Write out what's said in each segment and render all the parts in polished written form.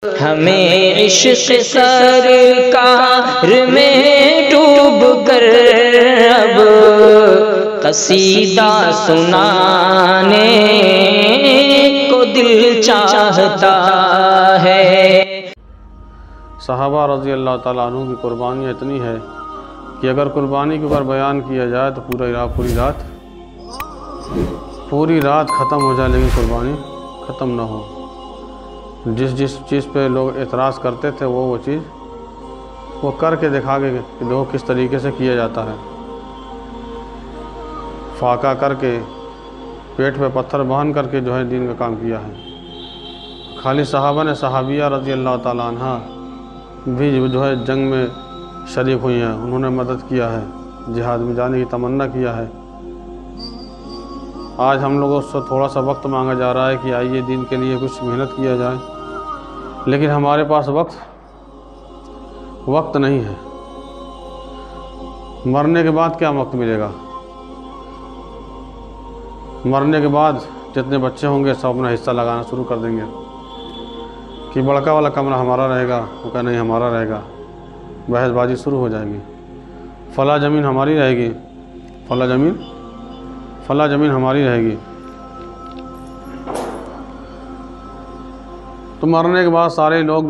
ہمیں عشق سرکار میں ڈوب کر اب قصیدہ سنانے کو دل چاہتا ہے۔ صحابہ رضی اللہ تعالیٰ عنہ کی قربانیاں اتنی ہے کہ اگر قربانی کے اوپر بیان کیا جائے تو پوری رات ختم ہو جائے، لیکن قربانی ختم نہ ہو۔ جس چیز پہ لوگ اعتراض کرتے تھے وہ چیز وہ کر کے دکھا کے کہ دیکھو کس طریقے سے کیا جاتا ہے۔ فاقہ کر کے پیٹ پہ پتھر باندھ کر کے دین کا کام کیا ہے۔ خالی صحابہ نے صحابیہ رضی اللہ تعالیٰ عنہ بھی جنگ میں شریک ہوئی ہیں، انہوں نے مدد کیا ہے، جہاد میں جانے کی تمنا کیا ہے۔ آج ہم لوگوں سے تھوڑا سا وقت مانگا جا رہا ہے کہ آئیے دین کے لیے کچھ محنت کیا جائے، لیکن ہمارے پاس وقت نہیں ہے۔ مرنے کے بعد کیا وقت ملے گا؟ مرنے کے بعد جتنے بچے ہوں گے سب اپنا حصہ لگانا شروع کر دیں گے کہ بڑکا والا کمرہ ہمارا رہے گا، وہ کہا نہیں ہمارا رہے گا، بحث بازی شروع ہو جائے گی۔ فلاں زمین ہماری رہے گی، فلاں زمین ہماری رہے گی۔ تو مرنے کے بعد سارے لوگ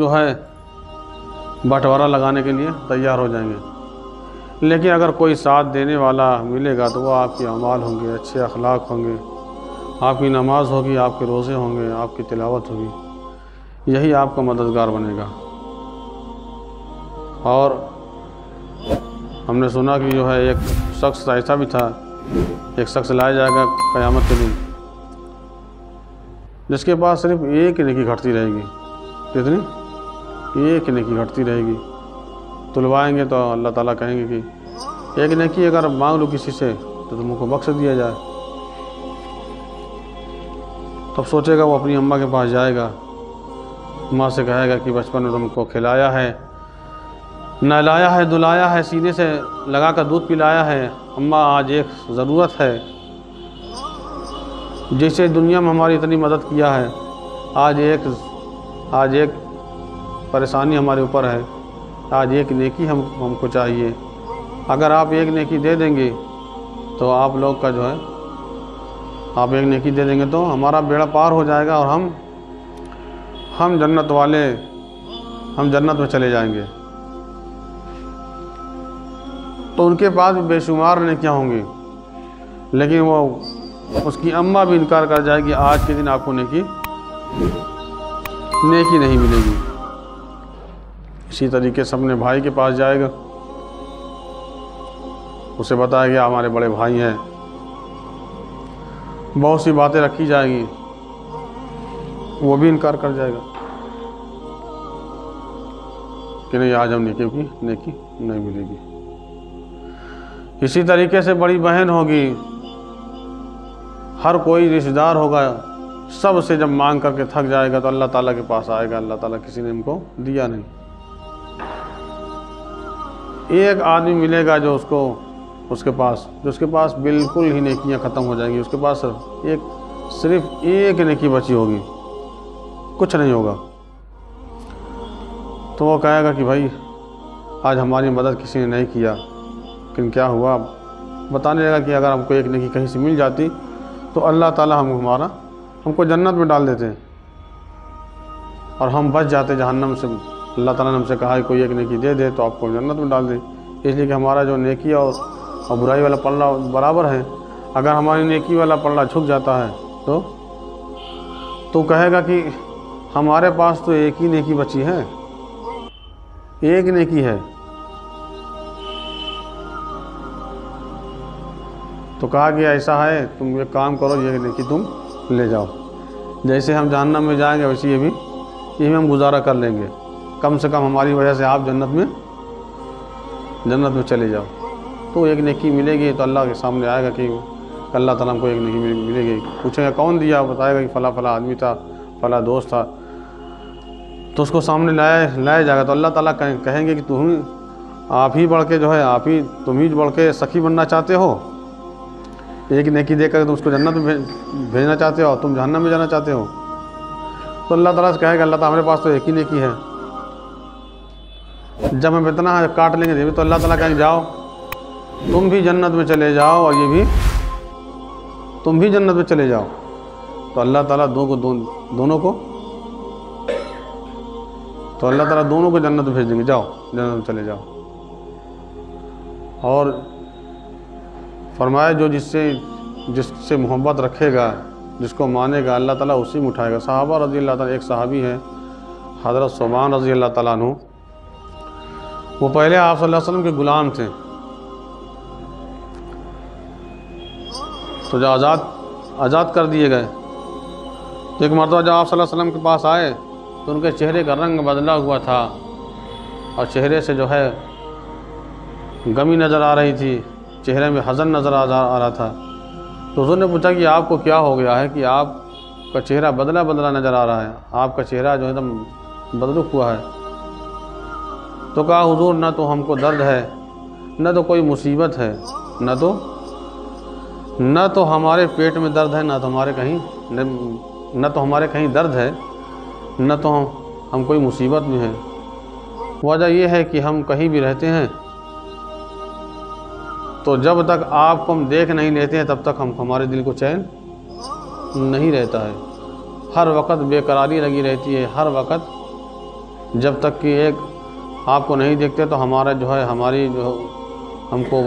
بٹوارہ لگانے کے لیے تیار ہو جائیں گے، لیکن اگر کوئی ساتھ دینے والا ملے گا تو وہ آپ کے اعمال ہوں گے، اچھے اخلاق ہوں گے، آپ کی نماز ہوگی، آپ کے روزے ہوں گے، آپ کی تلاوت ہوگی، یہی آپ کا مددگار بنے گا۔ اور ہم نے سنا کہ ایک شخص ایسا بھی تھا، ایک شخص لایا جائے گا قیامت کے دن جس کے پاس صرف ایک نیکی گھٹتی رہے گی۔ کتنی؟ ایک نیکی گھٹتی رہے گی۔ تلوائیں گے تو اللہ تعالیٰ کہیں گے کہ ایک نیکی اگر مانگ لو کسی سے تو تم کو بخش دیا جائے۔ تب سوچے گا، وہ اپنی اماں کے پاس جائے گا، ماں سے کہے گا کہ بچپن میں تم کو کھلایا ہے، نہلایا ہے، دلایا ہے، سینے سے لگا کر دودھ پلایا ہے، اماں آج ایک ضرورت ہے، جیسے دنیا میں ہماری اتنی مدد کیا ہے، آج ایک پریشانی ہمارے اوپر ہے، آج ایک نیکی ہم کو چاہیے۔ اگر آپ ایک نیکی دے دیں گے تو آپ لوگ کا آپ ایک نیکی دے دیں گے تو ہمارا بیڑا پار ہو جائے گا اور ہم جنت والے، ہم جنت میں چلے جائیں گے۔ تو ان کے پاس بھی بے شمار نیکیاں ہوں گی، لیکن وہ اس کی اماں بھی انکار کر جائے گی، آج کے دن آپ کو نیکی نہیں ملے گی۔ اسی طریقے سے اپنے بھائی کے پاس جائے گا، اسے بتایا گیا ہمارے بڑے بھائی ہیں، بہت سی باتیں رکھی جائیں گی، وہ بھی انکار کر جائے گا کہ نہیں آج ہم نیکی نہیں ملے گی۔ اسی طریقے سے بڑی بہن ہوگی، ہر کوئی رشتہ دار ہوگا، سب سے جب مانگ کر کے تھک جائے گا تو اللہ تعالیٰ کے پاس آئے گا، اللہ تعالیٰ کسی نے ہم کو دیا نہیں۔ ایک آدمی ملے گا جو اس کے پاس بالکل ہی نیکیاں ختم ہو جائیں گی، اس کے پاس صرف ایک نیکی بچی ہوگی، کچھ نہیں ہوگا۔ تو وہ کہے گا کہ بھائی آج ہماری مدد کسی نے نہیں کیا، لیکن کیا ہوا؟ بتانے لگا کہ اگر ہم کو ایک نیکی کہیں سے مل جاتی تو اللہ تعالیٰ ہم کو جنت میں ڈال دیتے اور ہم بچ جاتے جہنم سے۔ اللہ تعالیٰ نے ہم سے کہا ہے کوئی ایک نیکی دے دے تو آپ کو جنت میں ڈال دے، اس لیے کہ ہمارا جو نیکی اور برائی والا پلڑا برابر ہے۔ اگر ہماری نیکی والا پلڑا جھک جاتا ہے تو کہے گا کہ ہمارے پاس تو ایک ہی نیکی بچی ہے، ایک نیکی ہے۔ تو کہا کہ ایسا ہے، تم ایک کام کرو، یہ نیکی تم لے جاؤ، جیسے ہم جہنم میں جائیں گے ویسے یہ بھی ہم گزارا کر لیں گے، کم سے کم ہماری وجہ سے آپ جنت میں چلے جاؤ۔ تو ایک نیکی ملے گی تو اللہ کے سامنے آئے گا کہ اللہ تعالیٰ ہم کو ایک نیکی ملے گی۔ پوچھیں گا کون دیا؟ بتائے گا کہ فلاں آدمی تھا، فلاں دوست تھا۔ تو اس کو سامنے لایا جائے گا تو اللہ تعالیٰ کہیں گے کہ آپ ہی بڑھ کے تم ہی بڑھ کے سخی بننا چاہتے ہو، ایک نیکی دے کر تم اس کو جنت میں بھیجنا چاہتے ہو اور تم جہنم میں جانا چاہتے ہو۔ تو اللہ تعالیٰ سے کہے گا اللہ تعالیٰ ہمارے پاس تو ایک ہی نیکی ہے، جب ہم اتنا کاٹ لیں گے تو اللہ تعالیٰ کہیں گے جاؤ تم بھی جنت میں چلے جاؤ اور یہ بھی تم بھی جنت میں چلے جاؤ۔ تو اللہ تعالیٰ دونوں کو جنت میں بھیج دیں گے، جاؤ جنت میں چلے جاؤ۔ اور فرمایا جو جس سے محبت رکھے گا، جس کو مانے گا، اللہ تعالیٰ اسی میں اٹھائے گا۔ صحابہ رضی اللہ تعالیٰ، ایک صحابی ہیں حضرت ثوبان رضی اللہ تعالیٰ عنہ، وہ پہلے آپ صلی اللہ علیہ وسلم کے غلام تھے، تو جو آزاد کر دیے گئے، تو ایک مرتبہ جب آپ صلی اللہ علیہ وسلم کے پاس آئے تو ان کے چہرے کا رنگ بدلا ہوا تھا اور چہرے سے جو ہے غمی نظر آ رہی تھی، چہرے میں حزن نظر آ رہا تھا۔ تو حضور نے پوچھا کہ آپ کو کیا ہو گیا ہے کہ آپ کا چہرہ بدلا نظر آ رہا ہے، آپ کا چہرہ جو ہے ایک دم بدرخ ہوا ہے؟ تو کہا حضور نہ تو ہم کو درد ہے، نہ تو کوئی مصیبت ہے، نہ تو ہمارے پیٹ میں درد ہے، نہ تو ہمارے کہیں درد ہے، نہ تو ہم کوئی مصیبت میں ہیں۔ وجہ یہ ہے کہ ہم کہیں بھی رہتے ہیں تو جب تک آپ کو ہم دیکھ نہیں لیتے ہیں تب تک ہمارے دل کو چین نہیں رہتا ہے، ہر وقت بے قراری لگی رہتی ہے، ہر وقت جب تک کہ ایک آپ کو نہیں دیکھتے تو ہمارا جو ہے ہم کو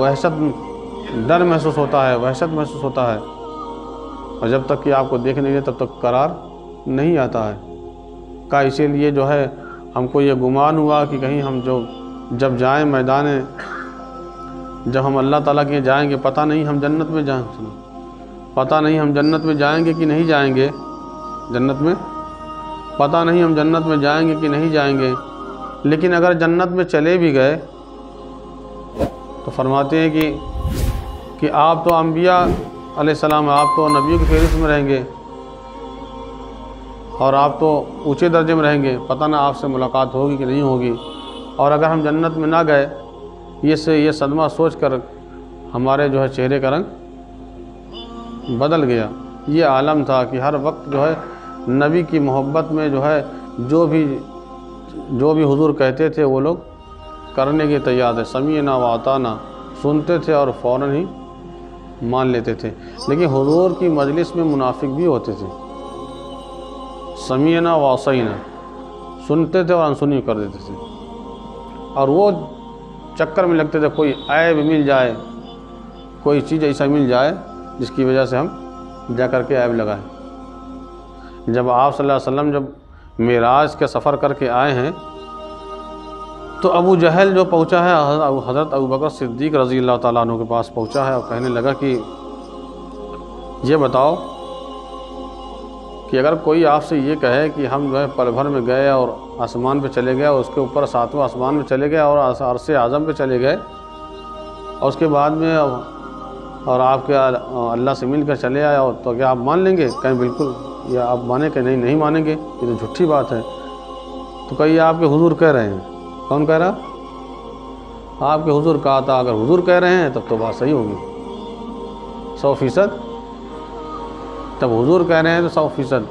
ڈر محسوس ہوتا ہے، وحشت محسوس ہوتا ہے، اور جب تک کہ آپ کو دیکھ نہیں لیتے تب تک قرار نہیں آتا ہے۔ اسی لیے جو ہے ہم کو یہ گمان ہوا کہ کہیں ہم جب جائیں میدان، جب ہم اللہ تعالیٰ کے جائیں گے، پتہ نہیں ہم جنت میں جائیں گے کہ نہیں جائیں گے، پتہ نہیں ہم جنت میں جائیں گے کہ نہیں جائیں گے۔ لیکن اگر جنت میں چلے بھی گئے تو فرماتے ہیں کہ آپ تو انبیاء علیہ السلام، آپ تو نبیوں کی فہرست میں رہیں گے اور آپ تو اونچے درجے میں رہیں گے، پتہ نہ آپ سے ملاقات ہوگی کہ نہیں ہوگی۔ اور اگر ہم جنت میں نہ گئے، یہ صدمہ سوچ کر ہمارے جو ہے چہرے کا رنگ بدل گیا۔ یہ عالم تھا کہ ہر وقت جو ہے نبی کی محبت میں جو ہے جو بھی حضور کہتے تھے وہ لوگ کرنے کے تیار تھے، سمیعنا و اطعنا، سنتے تھے اور فوراً ہی مان لیتے تھے۔ لیکن حضور کی مجلس میں منافق بھی ہوتے تھے، سمیعنا و اطعنا، سنتے تھے اور انسنی کر دیتے تھے، اور وہ چکر میں لگتے تھے کوئی عیب مل جائے، کوئی چیز ایسا مل جائے جس کی وجہ سے ہم جا کر کے عیب لگائیں۔ جب آپ صلی اللہ علیہ وسلم جب معراج کا سفر کر کے آئے ہیں تو ابو جہل جو پہنچا ہے حضرت ابوبکر صدیق رضی اللہ تعالیٰ عنہ کے پاس پہنچا ہے اور کہنے لگا کہ یہ بتاؤ کہ اگر کوئی آپ سے یہ کہے کہ ہم جو ہے پل بھر میں گئے اور آسمان پہ چلے گئے اور اس کے اوپر 7واں آسمان میں چلے گئے اور عرش اعظم پہ چلے گئے اور اس کے بعد میں اور آپ کے اللہ سے مل کر چلے آئے، اور تو کیا آپ مان لیں گے؟ کہیں بالکل، یا آپ مانیں کہ نہیں مانیں گے، یہ تو جھوٹی بات ہے۔ تو کہیں آپ کے حضور کہہ رہے ہیں۔ کون کہہ رہا؟ آپ کے حضور کہا تھا، اگر حضور کہہ رہے ہیں تب تو بات صحیح ہوگی 100%، تب حضور کہہ رہے ہیں تو 100%۔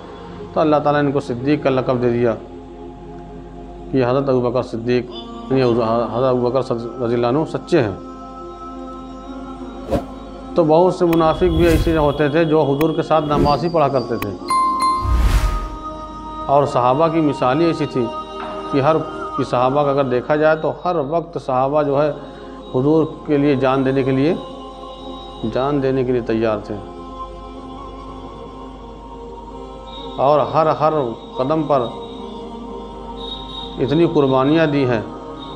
تو اللہ تعالیٰ نے ان کو صدیق کا لقب دے دیا کہ حضرت ابوبکر صدیق، حضرت ابوبکر رضی اللہ عنہ سچے ہیں۔ تو بہت سے منافق بھی ایسے ہوتے تھے جو حضور کے ساتھ نماز ہی پڑھا کرتے تھے، اور صحابہ کی مثال ہی ایسی تھی کہ صحابہ کا اگر دیکھا جائے تو ہر وقت صحابہ جو ہے حضور کے لیے جان دینے کے لیے تیار تھے، اور ہر قدم پر اتنی قربانیاں دی ہیں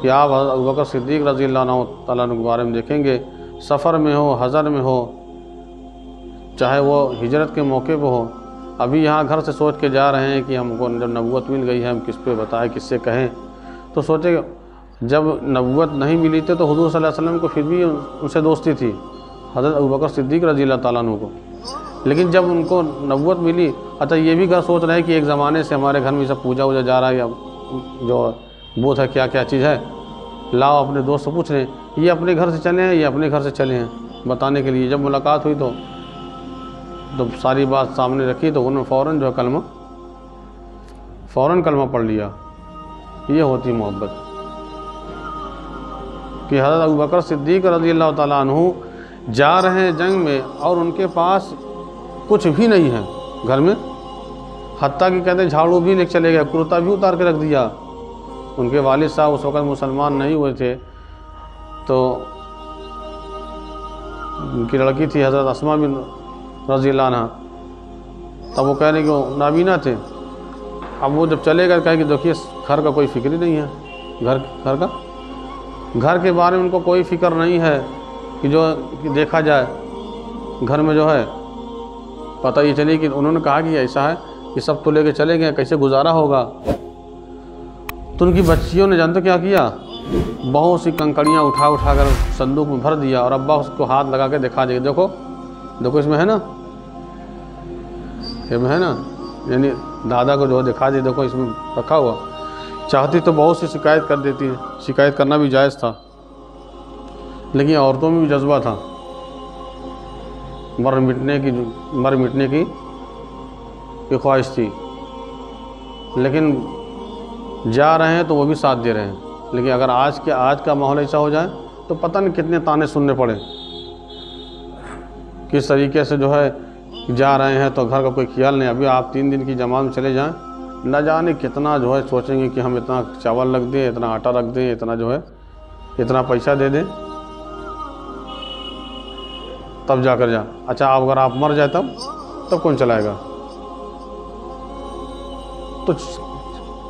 کہ آپ حضرت ابوبکر صدیق رضی اللہ عنہ تعالیٰ عنہ کے بارے میں دیکھیں گے، سفر میں ہو، حضر میں ہو، چاہے وہ ہجرت کے موقع پہ ہو، ابھی یہاں گھر سے سوچ کے جا رہے ہیں کہ ہم کو جب نبوت مل گئی ہے ہم کس پہ بتائیں، کس سے کہیں، تو سوچے جب نبوت نہیں ملی تھی تو حضور صلی اللہ علیہ وسلم کو پھر بھی ان سے دوستی تھی، حضرت ابوبکر صدیق رضی اللہ تعالیٰ عنہ کو۔ لیکن جب ان کو نبوت ملی، اچھا یہ بھی گھر سوچ رہے ہیں کہ ایک زمانے سے ہمارے گھر میں سب پوجا جا رہا ہے، یا جو بت ہے کیا چیز ہے، لاؤ اپنے دوست سے پوچھ رہے ہیں یہ اپنے گھر سے چلے ہیں، یہ اپنے گھر سے چلے ہیں بتانے کے لیے۔ جب ملاقات ہوئی تو ساری بات سامنے رکھی تو انہوں نے فوراً جو ہے کلمہ فوراً کلمہ پڑھ لیا۔ یہ ہوتی محبت کہ حضرت ابوبکر صدیق رضی اللہ تعالیٰ عنہ جا رہے ہیں جنگ میں اور ان کے پاس کچھ بھی نہیں ہے گھر میں، حتیٰ کہ کہتے ہیں جھاڑو بھی لے چلے گئے، کرتا بھی اتار کے رکھ دیا۔ ان کے والد صاحب اس وقت مسلمان نہیں ہوئے تھے، تو ان کی لڑکی تھی حضرت اسماء بن رضی اللہ عنہ، تب وہ کہہ رہے کہ وہ نابینا تھے۔ اب وہ جب چلے گئے کہا کہ دیکھیے گھر کا کوئی فکر ہی نہیں ہے، گھر کے بارے میں ان کو کوئی فکر نہیں ہے کہ جو دیکھا جائے گھر میں جو ہے، پتہ یہ چلی کہ انہوں نے کہا کہ ایسا ہے کہ سب تو لے کے چلے گئے، کیسے گزارا ہوگا۔ تو ان کی بچیوں نے جانتے کیا کیا، بہت سی کنکڑیاں اٹھا کر صندوق میں بھر دیا، اور ابا اس کو ہاتھ لگا کے دکھا دیا، دیکھو اس میں ہے نا، یہ میں ہے نا، یعنی دادا کو جو دکھا دیا، دیکھو اس میں رکھا ہوا۔ چاہتی تو بہت سی شکایت کر دیتی ہے، شکایت کرنا بھی جائز تھا، لیکن عورتوں میں بھی جذبہ تھا، مر مٹنے کی خواہش تھی، لیکن جا رہے ہیں تو وہ بھی ساتھ دے رہے ہیں۔ لیکن اگر آج کا ماحول ایسا ہو جائے تو پتہ نہیں کتنے تانے سننے پڑے، کس طریقے سے جو ہے جا رہے ہیں تو گھر کا کوئی خیال نہیں۔ ابھی آپ 3 دن کی جماعت میں چلے جائیں، نہ جانے کتنا جو ہے سوچیں گے کہ ہم اتنا چاول رکھ دیں، اتنا آٹا رکھ دیں، اتنا جو ہے اتنا پیسہ دے دیں، تب جا کر اچھا اگر آپ مر جائے تب کون چلائے گا؟ تو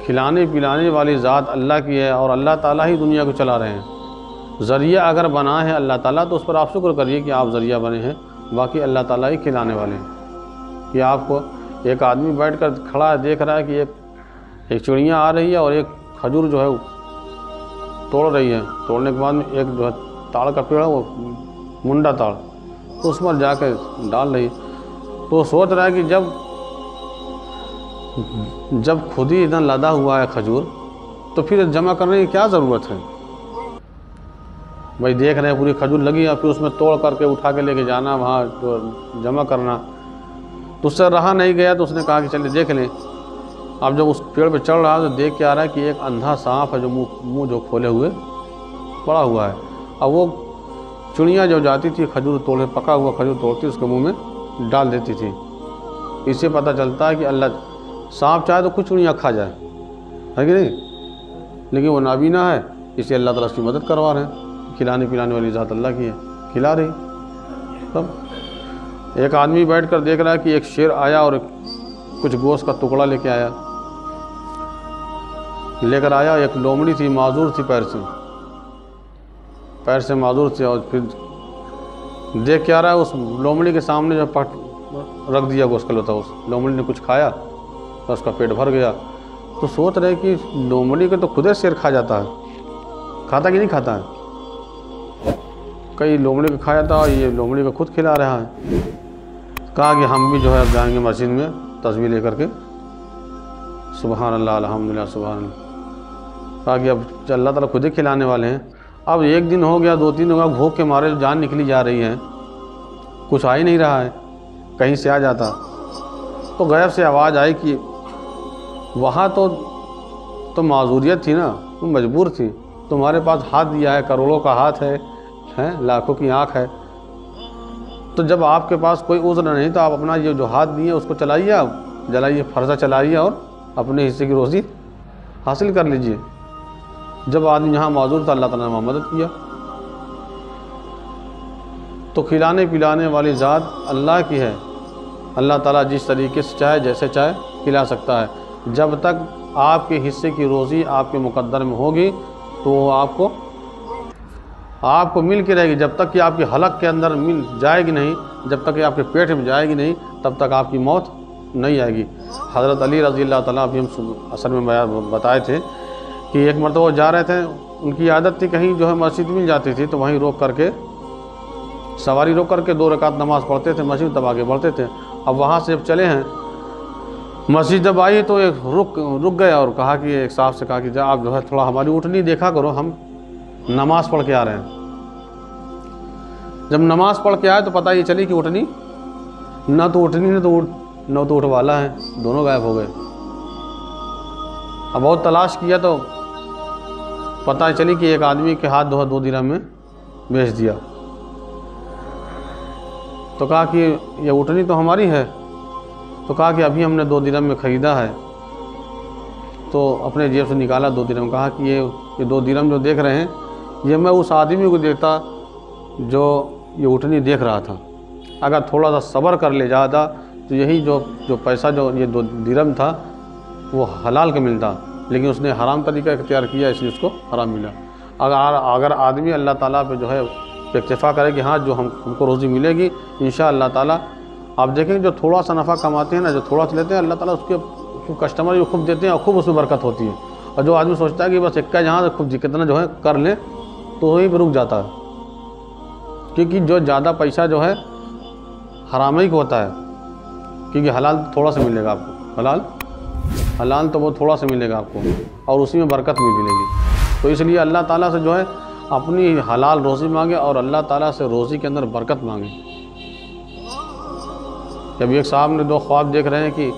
کھلانے پلانے والی ذات اللہ کی ہے، اور اللہ تعالیٰ ہی دنیا کو چلا رہے ہیں۔ ذریعہ اگر بنا ہے اللہ تعالیٰ تو اس پر آپ شکر کریے کہ آپ ذریعہ بنے ہیں، باقی اللہ تعالیٰ ہی کھلانے والے ہیں۔ کہ آپ کو ایک آدمی بیٹھ کر کھڑا ہے، دیکھ رہا ہے کہ ایک چڑیاں آ رہی ہے اور ایک کھجور جو ہے توڑ رہی ہے، توڑنے کے بعد میں ایک جو ہے تاڑ کا پیڑ ہے، وہ منڈا تاڑ، تو اس پر جا کے ڈال رہی ہے، تو سوچ رہا ہے کہ جب خود ہی اتنا لدا ہوا ہے کھجور، تو پھر جمع کرنے کی کیا ضرورت ہے؟ بھائی دیکھ رہے ہیں پوری کھجور لگی ہے، پھر اس میں توڑ کر کے اٹھا کے لے کے جانا وہاں جمع کرنا، تو اس سے رہا نہیں گیا، تو اس نے کہا کہ چلے دیکھ لیں۔ اب جب اس پیڑ پہ چڑھ رہا ہے تو دیکھ کے آ رہا ہے کہ ایک اندھا سانپ ہے جو منہ جو کھولے ہوئے پڑا ہوا ہے۔ اب وہ چڑیاں جو جاتی تھی کھجور توڑے، پکا ہوا کھجور توڑتی اس کے منہ میں ڈال دیتی تھی۔ اس سے پتہ چلتا ہے کہ اللہ سانپ چاہے تو کچھ چڑیاں کھا جائے، ہے کہ نہیں، لیکن وہ نابینا ہے، اس لیے اللہ تعالیٰ اس کی مدد کروا رہے ہیں۔ کھلانے پلانے والی ذات اللہ کی ہے، کھلا رہی۔ تب ایک آدمی بیٹھ کر دیکھ رہا ہے کہ ایک شیر آیا اور کچھ گوشت کا ٹکڑا لے کر آیا، ایک لومڑی تھی، معذور تھی، پیر سے معذور تھی، اور پھر دیکھ کے آ رہا ہے اس لومڑی کے سامنے جو رکھ دیا گوشت کا لوتا، اس لومڑی نے کچھ کھایا تو اس کا پیٹ بھر گیا۔ تو سوچ رہے کہ لومڑی کے تو خود شیر کھا جاتا ہے، کھاتا کہ نہیں کھاتا ہے، کئی لومڑی کو کھایا تھا، یہ لومڑی کو خود کھلا رہا ہے۔ کہا کہ ہم بھی جو ہے اب جائیں گے مسجد میں تسبیح لے کر کے، سبحان اللہ الحمدللہ سبحان اللہ۔ کہا کہ اب اللہ تعالیٰ خود ہی کھلانے والے ہیں۔ اب 1 دن ہو گیا، 2 3 ہو گیا، بھوک کے مارے جان نکلی جا رہی ہے، کچھ آ ہی نہیں رہا ہے، کہیں سے آ جاتا تو غیب سے آواز آئی کہ وہاں تو معذوریت تھی نا، تم مجبور تھی، تمہارے پاس ہاتھ دیا ہے، کروڑوں کا ہاتھ ہے، لاکھوں کی آنکھ ہے، تو جب آپ کے پاس کوئی عذر نہیں تو آپ اپنا یہ جو ہاتھ دیے اس کو چلائیے، آپ جلائیے، فرضہ چلائیے اور اپنے حصے کی روزی حاصل کر لیجئے۔ جب آدمی یہاں معذور تھا اللہ تعالیٰ نے مدد کیا۔ تو کھلانے پلانے والی ذات اللہ کی ہے، اللہ تعالیٰ جس طریقے سے چاہے جیسے چاہے کھلا سکتا ہے۔ جب تک آپ کے حصے کی روزی آپ کے مقدر میں ہوگی تو وہ آپ کو مل کے رہے گی، جب تک کہ آپ کے حلق کے اندر مل جائے گی نہیں، جب تک کہ آپ کے پیٹ میں جائے گی نہیں، تب تک آپ کی موت نہیں آئے گی۔ حضرت علی رضی اللہ تعالیٰ ابھی ہم اصل میں بتائے تھے کہ ایک مرتبہ وہ جا رہے تھے، ان کی عادت تھی کہیں جو ہے مسجد مل جاتی تھی تو وہیں روک کر کے سواری روک کر کے 2 رکعت نماز پڑھتے تھے، مسجد تب آگے بڑھتے تھے۔ اب وہاں سے جب چلے ہیں مسجد جب آئی تو ایک رک گئے اور کہا کہ ایک صاحب سے کہا کہ آپ جو ہے تھوڑا ہماری اٹھنی دیکھا کرو، ہم نماز پڑھ کے آ رہے ہیں۔ جب نماز پڑھ کے آئے تو پتہ یہ چلی کہ اٹھنی نہ تو اٹھنی نہ تو اٹھ والا ہے، دونوں غائب ہو گئے۔ اب بہت تلاش کیا تو پتہ چلی کہ ایک آدمی کے ہاتھ 2 درہم میں بیچ دیا. تو کہا کہ یہ اونٹنی تو ہماری ہے. تو کہا کہ ابھی ہم نے 2 درہم میں خریدا ہے. تو اپنے جیب سے نکالا 2 درہم. کہا کہ یہ 2 درہم جو دیکھ رہے ہیں یہ میں اس آدمی کو دیتا جو یہ اونٹنی دیکھ رہا تھا. اگر تھوڑا سا صبر کر لے جاتا تو یہی جو پیسہ جو یہ 2 درہم تھا وہ حلال کا ملتا، لیکن اس نے حرام طریقہ اختیار کیا، اس لیے اس کو حرام ملا. اگر آدمی اللہ تعالیٰ پہ جو ہے اکتفا کرے کہ ہاں جو ہم کو روزی ملے گی انشاء اللہ تعالیٰ. آپ دیکھیں جو تھوڑا سا نفع کماتے ہیں نا، جو تھوڑا سا لیتے ہیں، اللہ تعالیٰ اس کے کسٹمر جو خوب دیتے ہیں اور خوب اس میں برکت ہوتی ہے. اور جو آدمی سوچتا ہے کہ بس اکا جہاں خوب کتنا جو ہے کر لیں تو وہیں پہ رک جاتا ہے. کیونکہ جو زیادہ پیسہ جو ہے حرام ہی کو ہوتا ہے، کیونکہ حلال تھوڑا سا ملے گا آپ کو. حلال تو وہ تھوڑا سا ملے گا آپ کو اور اسی میں برکت بھی ملے گی. تو اس لیے اللہ تعالیٰ سے جو ہے اپنی حلال روزی مانگے اور اللہ تعالیٰ سے روزی کے اندر برکت مانگے. جب ایک صاحب نے 2 خواب دیکھ رہے ہیں کہ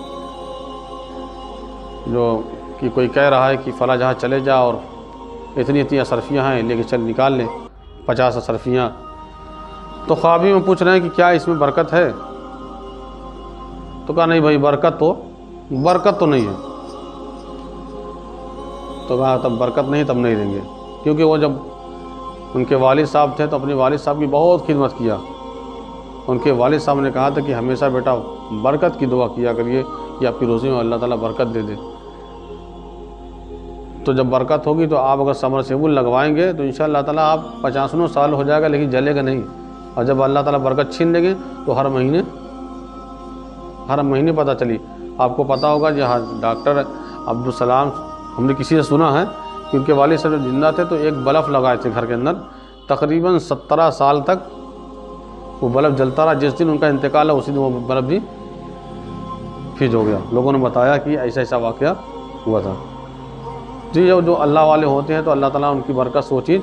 کوئی کہہ رہا ہے کہ فلاں جہاں چلے جا اور اتنی اصرفیاں ہیں لے کے چل نکال لیں 50 اصرفیاں. تو خوابی میں پوچھ رہے ہیں کہ کیا اس میں برکت ہے؟ تو کہا نہیں بھائی برکت تو نہیں ہے. تو کہا تب برکت نہیں تب نہیں دیں گے. کیونکہ وہ جب ان کے والد صاحب تھے تو اپنے والد صاحب کی بہت خدمت کیا. ان کے والد صاحب نے کہا تھا کہ ہمیشہ بیٹا برکت کی دعا کیا کریے کہ آپ کی روزی میں اللہ تعالیٰ برکت دے دے. تو جب برکت ہوگی تو آپ اگر سمرسیبل لگوائیں گے تو انشاء اللہ تعالیٰ آپ 50 سال ہو جائے گا لیکن جلے گا نہیں. اور جب اللہ تعالیٰ برکت چھین لیں گے تو ہر مہینے پتہ چلی. آپ کو پتہ ہوگا جہاں ڈاکٹر عبدالسلام، ہم نے کسی سے سنا ہے کہ ان کے والد صاحب جب زندہ تھے تو ایک بلب لگائے تھے گھر کے اندر، تقریباً 17 سال تک وہ بلب جلتا رہا. جس دن ان کا انتقال ہے اسی دن وہ بلب بھی فیج ہو گیا. لوگوں نے بتایا کہ ایسا واقعہ ہوا تھا. جی جو اللہ والے ہوتے ہیں تو اللہ تعالیٰ ان کی برکت سے وہ چیز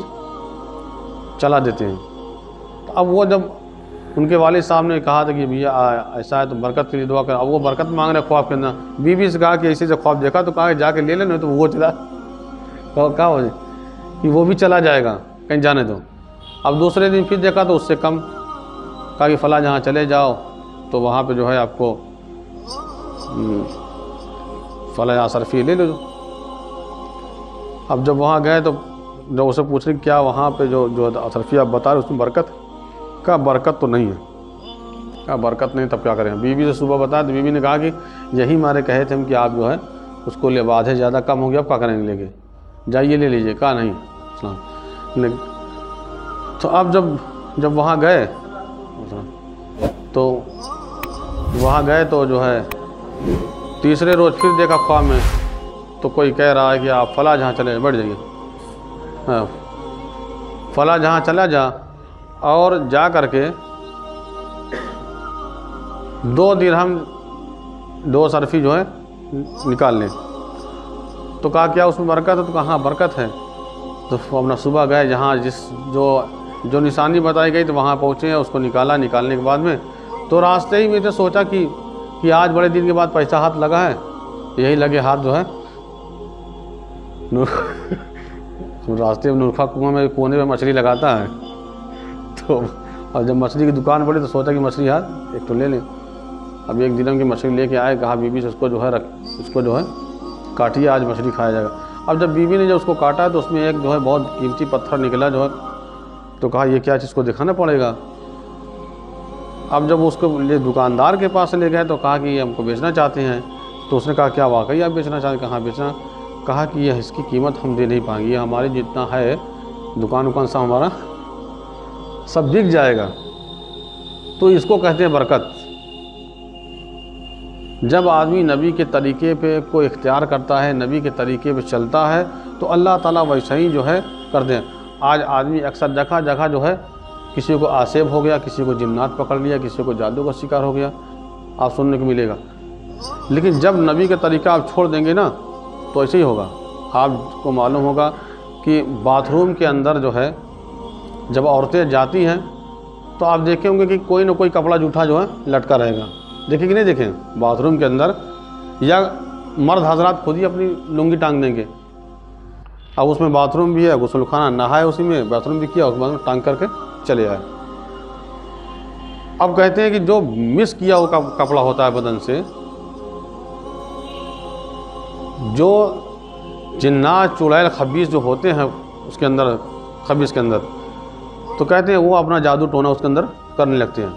چلا دیتے ہیں. تو اب وہ جب ان کے والد صاحب نے کہا تھا کہ بھیا ایسا ہے تو برکت کے لیے دعا کر. اب وہ برکت مانگ رہے خواب کے اندر. بیوی سے کہا کہ ایسے سے خواب دیکھا تو کہا کہ جا کے لے لینا، تو وہ چلا کہا ہو کہ وہ بھی چلا جائے گا کہیں جانے دو. اب دوسرے دن پھر دیکھا تو اس سے کم. کہا کہ فلاں جہاں چلے جاؤ تو وہاں پہ جو ہے آپ کو فلاں صرفی لے لو. اب جب وہاں گئے تو جب اسے پوچھ رہے کیا وہاں پہ جو صرفی آپ بتا رہے اس میں برکت ہے؟ کہا برکت تو نہیں ہے. کہا برکت نہیں تب کیا کریں؟ بیوی سے صبح بتایا تو بیوی نے کہا کہ یہی ہمارے کہے تھے ہم کہ آپ جو ہے اس کو لے آدھے زیادہ کم ہو گیا، اب کیا کریں گے؟ لے کے جائیے لے لیجیے. کہا نہیں اسلام. تو اب جب وہاں گئے تو جو ہے تیسرے روز پھر دیکھا خواب میں تو کوئی کہہ رہا ہے کہ آپ فلاں جہاں چلے بیٹھ جائیے. فلاں جہاں چلا جا اور جا کر کے 2 درہم 2 صرفی جو ہے نکال لیں. تو کہا کیا اس میں برکت ہے؟ تو کہا ہاں برکت ہے. تو اپنا صبح گئے جہاں جو نشانی بتائی گئی تو وہاں پہنچے ہیں. اس کو نکالنے کے بعد میں تو راستے ہی میں تو سوچا کہ آج بڑے دن کے بعد پیسہ ہاتھ لگا ہے. یہی لگے ہاتھ جو ہے راستے میں نورخا کنواں میں کونے میں مچھلی لگاتا ہے. تو اور جب مچھلی کی دکان پڑی تو سوچا کہ مچھلی ہاتھ ایک تو لے لیں. اب 1 درہم کی مچھلی لے کے آئے. کہا بیوی سے اس کو جو ہے کاٹیے، آج مچھلی کھایا جائے گا. اب جب بیوی نے اس کو کاٹا تو اس میں ایک جو ہے بہت قیمتی پتھر نکلا جو ہے. تو کہا یہ کیا چیز کو دکھانا پڑے گا. اب جب اس کو دکاندار کے پاس لے گئے تو کہا کہ یہ ہم کو بیچنا چاہتے ہیں. تو اس نے کہا کیا واقعی آپ بیچنا چاہتے ہیں؟ کہاں بیچنا؟ کہا کہ یہ اس کی قیمت ہم دے نہیں پائیں گے، یہ ہمارے جتنا ہے دکان سا ہمارا سب بک جائے گا. تو اس کو کہتے ہیں برکت. جب آدمی نبی کے طریقے پہ کو اختیار کرتا ہے، نبی کے طریقے پہ چلتا ہے تو اللہ تعالیٰ ویسا ہی جو ہے کر دیں. آج آدمی اکثر جگہ جو ہے کسی کو آسیب ہو گیا، کسی کو جنات پکڑ لیا، کسی کو جادو کا شکار ہو گیا، آپ سننے کو ملے گا. لیکن جب نبی کا طریقہ آپ چھوڑ دیں گے نا تو ایسے ہی ہوگا. آپ کو معلوم ہوگا کہ باتھ روم کے اندر جو ہے جب عورتیں جاتی ہیں تو آپ دیکھیں ہوں گے کہ کوئی نہ کوئی کپڑا جھوٹا جو ہے لٹکا رہے گا. دیکھیں کہ نہیں دیکھیں؟ باتھ روم کے اندر یا مرد حضرات خود ہی اپنی لنگی ٹانگ دیں گے. اب اس میں باتھ روم بھی ہے, غسل خانہ, نہائے اسی میں, باتھ روم بھی کیا, اس کے بعد میں ٹانگ کر کے چلے آئے. اب کہتے ہیں کہ جو مس کیا ہوا کپڑا ہوتا ہے بدن سے, جو جنات چڑیل خبیث جو ہوتے ہیں اس کے اندر, خبیث کے اندر, تو کہتے ہیں وہ اپنا جادو ٹونا اس کے اندر کرنے لگتے ہیں.